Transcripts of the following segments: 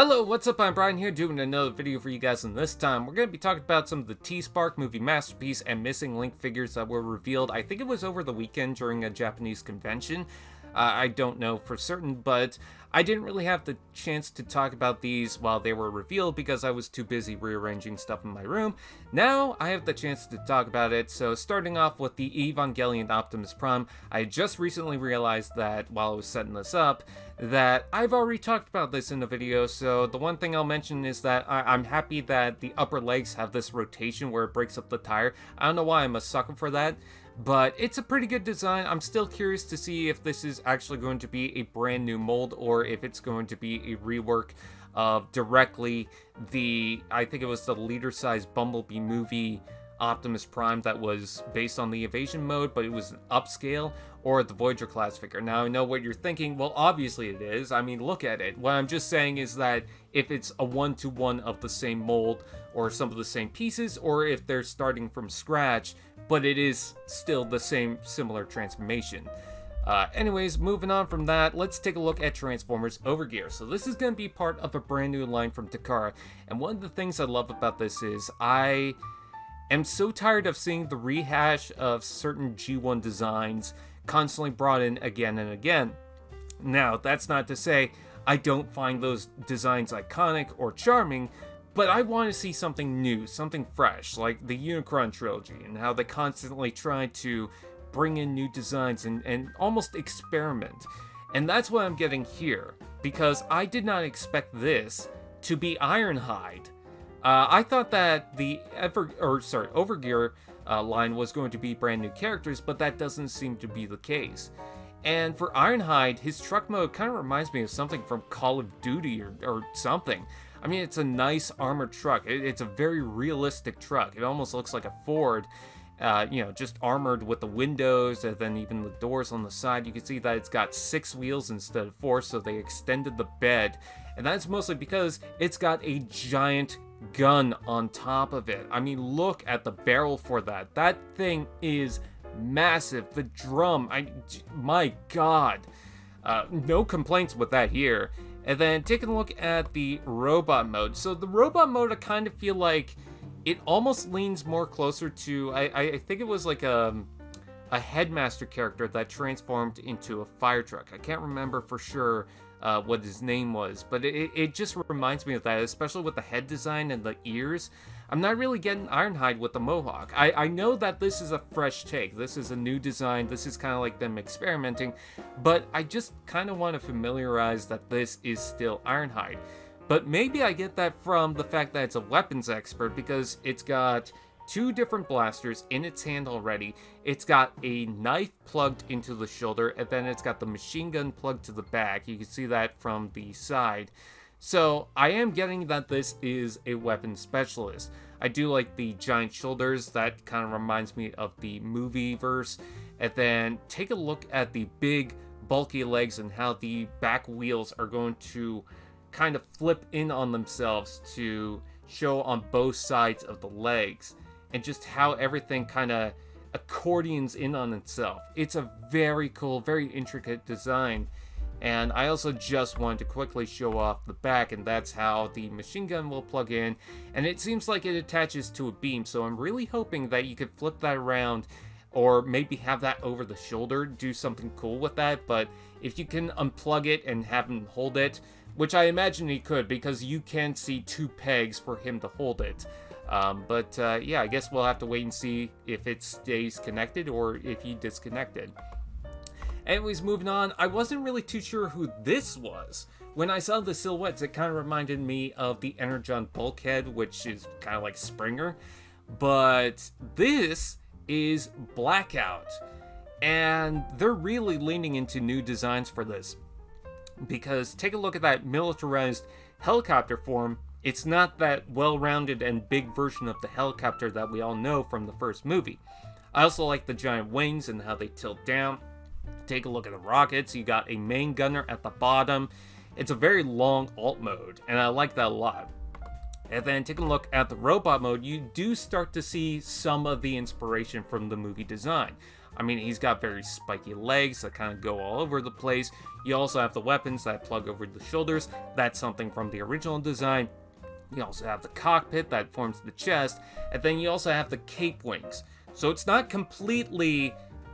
Hello, what's up? I'm Brian here doing another video for you guys, and this time we're going to be talking about some of the T-Spark movie Masterpiece and Missing Link figures that were revealed. I think it was over the weekend during a Japanese convention. I don't know for certain, but I didn't really have the chance to talk about these while they were revealed because I was too busy rearranging stuff in my room. Now I have the chance to talk about it, so starting off with the Evangelion Optimus Prime, I just recently realized that while I was setting this up, that I've already talked about this in the video, so the one thing I'll mention is that I'm happy that the upper legs have this rotation where it breaks up the tire. I don't know why I'm a sucker for that, but it's a pretty good design. I'm still curious to see if this is actually going to be a brand new mold or if it's going to be a rework of directly I think it was the leader-size Bumblebee movie Optimus Prime that was based on the evasion mode, but it was an upscale, or the Voyager class figure. Now I know what you're thinking, well obviously it is, I mean look at it. What I'm just saying is that if it's a one-to-one of the same mold, or some of the same pieces, or if they're starting from scratch, but it is still the same similar transformation. Anyways, moving on from that, let's take a look at Transformers Overgear. So this is going to be part of a brand new line from Takara, and one of the things I love about this is I am so tired of seeing the rehash of certain G1 designs constantly brought in again and again. Now, that's not to say I don't find those designs iconic or charming, but I want to see something new, something fresh, like the Unicron trilogy, and how they constantly try to bring in new designs and almost experiment. And that's what I'm getting here, because I did not expect this to be Ironhide. I thought that the Overgear line was going to be brand new characters, but that doesn't seem to be the case. And for Ironhide, his truck mode kind of reminds me of something from Call of Duty or something. I mean, it's a nice armored truck. It's a very realistic truck. It almost looks like a Ford, just armored with the windows and then even the doors on the side. You can see that it's got 6 wheels instead of 4, so they extended the bed. And that's mostly because it's got a giant gun on top of it. I mean, look at the barrel for that. That thing is massive. The drum, my god. No complaints with that here. And then taking a look at the robot mode. So the robot mode, I kind of feel like it almost leans more closer to, I think it was like a headmaster character that transformed into a fire truck. I can't remember for sure what his name was, but it just reminds me of that, especially with the head design and the ears. I'm not really getting Ironhide with the mohawk. I know that this is a fresh take. This is a new design. This is kind of like them experimenting, but I just kind of want to familiarize that this is still Ironhide. But maybe I get that from the fact that it's a weapons expert, because it's got 2 different blasters in its hand already. It's got a knife plugged into the shoulder, and then it's got the machine gun plugged to the back. You can see that from the side. So I am getting that this is a weapons specialist. I do like the giant shoulders. That kind of reminds me of the movie verse. And then take a look at the big bulky legs and how the back wheels are going to kind of flip in on themselves to show on both sides of the legs, and just how everything kind of accordions in on itself. It's a very cool, very intricate design. And I also just wanted to quickly show off the back, and that's how the machine gun will plug in. And it seems like it attaches to a beam, so I'm really hoping that you could flip that around, or maybe have that over the shoulder, do something cool with that. But if you can unplug it and have him hold it, which I imagine he could, because you can see 2 pegs for him to hold it. Yeah, I guess we'll have to wait and see if it stays connected or if he disconnected. Anyways, moving on, I wasn't really too sure who this was. When I saw the silhouettes, it kind of reminded me of the Energon Bulkhead, which is kind of like Springer. But this is Blackout. And they're really leaning into new designs for this. Because take a look at that militarized helicopter form. It's not that well-rounded and big version of the helicopter that we all know from the first movie. I also like the giant wings and how they tilt down. Take a look at the rockets. You got a main gunner at the bottom. It's a very long alt mode, and I like that a lot. And then taking a look at the robot mode, you do start to see some of the inspiration from the movie design. I mean, he's got very spiky legs that kind of go all over the place. You also have the weapons that plug over the shoulders. That's something from the original design. You also have the cockpit that forms the chest, and then you also have the cape wings. So it's not completely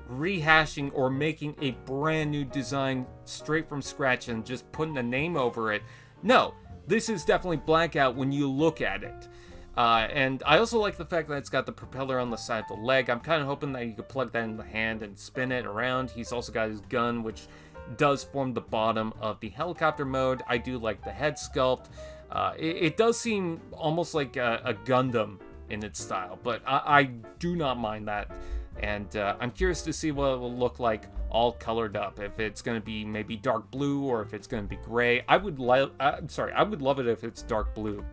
rehashing or making a brand new design straight from scratch and just putting a name over it. No, this is definitely Blackout when you look at it. And I also like the fact that it's got the propeller on the side of the leg. I'm kind of hoping that you could plug that in the hand and spin it around. He's also got his gun, which does form the bottom of the helicopter mode. I do like the head sculpt. It does seem almost like a Gundam in its style, but I do not mind that. And I'm curious to see what it will look like all colored up. If it's going to be maybe dark blue or if it's going to be gray. I would love it if it's dark blue.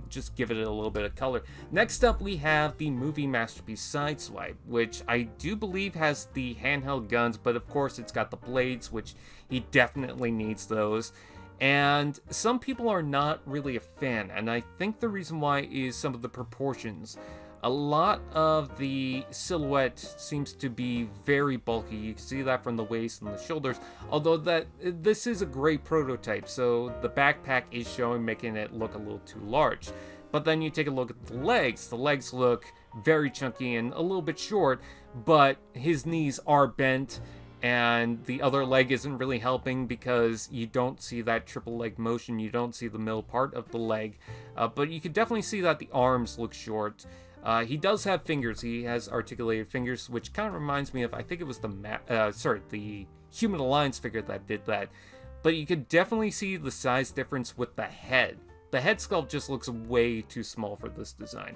Just give it a little bit of color. Next up, we have the movie Masterpiece Sideswipe, which I do believe has the handheld guns, but of course it's got the blades, which he definitely needs those. And some people are not really a fan, and I think the reason why is some of the proportions. A lot of the silhouette seems to be very bulky. You can see that from the waist and the shoulders, although this is a great prototype, so the backpack is showing, making it look a little too large. But then you take a look at the legs. The legs look very chunky and a little bit short, but his knees are bent, and the other leg isn't really helping because you don't see that triple leg motion. You don't see the middle part of the leg, but you can definitely see that the arms look short. He does have fingers. He has articulated fingers, which kind of reminds me of, I think it was the Human Alliance figure that did that. But you could definitely see the size difference with the head. The head sculpt just looks way too small for this design.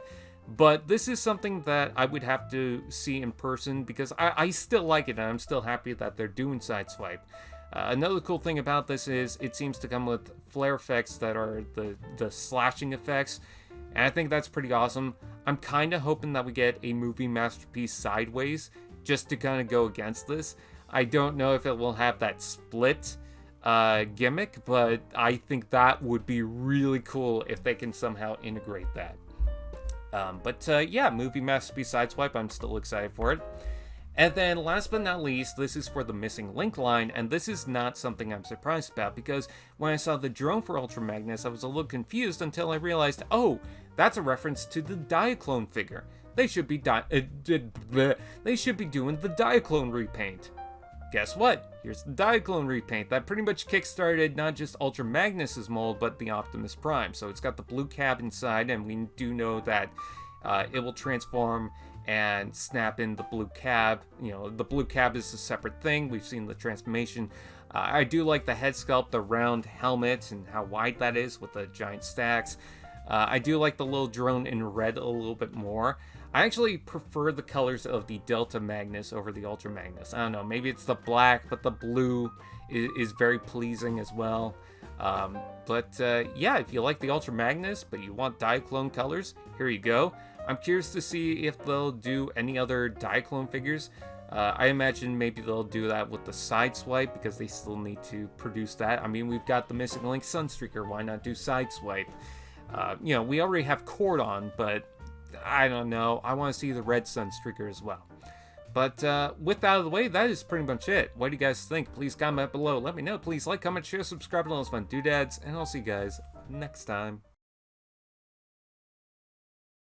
But this is something that I would have to see in person because I still like it, and I'm still happy that they're doing Sideswipe. Another cool thing about this is it seems to come with flare effects that are the slashing effects. And I think that's pretty awesome. I'm kind of hoping that we get a movie Masterpiece Sideways just to kind of go against this. I don't know if it will have that split gimmick, but I think that would be really cool if they can somehow integrate that. Yeah, movie Masterpiece Sideswipe, I'm still excited for it. And then last but not least, this is for the Missing Link line, and this is not something I'm surprised about because when I saw the drone for Ultra Magnus, I was a little confused until I realized, oh, that's a reference to the Diaclone figure. They should be doing the Diaclone repaint. Guess what? Here's the Diaclone repaint that pretty much kickstarted not just Ultra Magnus's mold, but the Optimus Prime. So it's got the blue cab inside, and we do know that it will transform and snap in the blue cab. You know, the blue cab is a separate thing. We've seen the transformation. I do like the head sculpt, the round helmet, and how wide that is with the giant stacks. I do like the little drone in red a little bit more. I actually prefer the colors of the Delta Magnus over the Ultra Magnus. I don't know, maybe it's the black, but the blue is very pleasing as well. Yeah, if you like the Ultra Magnus, but you want Diaclone colors, here you go. I'm curious to see if they'll do any other Diaclone figures. I imagine maybe they'll do that with the Sideswipe because they still need to produce that. I mean, we've got the Missing Link Sunstreaker. Why not do Sideswipe? You know, we already have Cordon, but I don't know. I want to see the red Sunstreaker as well. But with that out of the way, that is pretty much it. What do you guys think? Please comment below. Let me know. Please like, comment, share, subscribe to all those fun doodads. And I'll see you guys next time.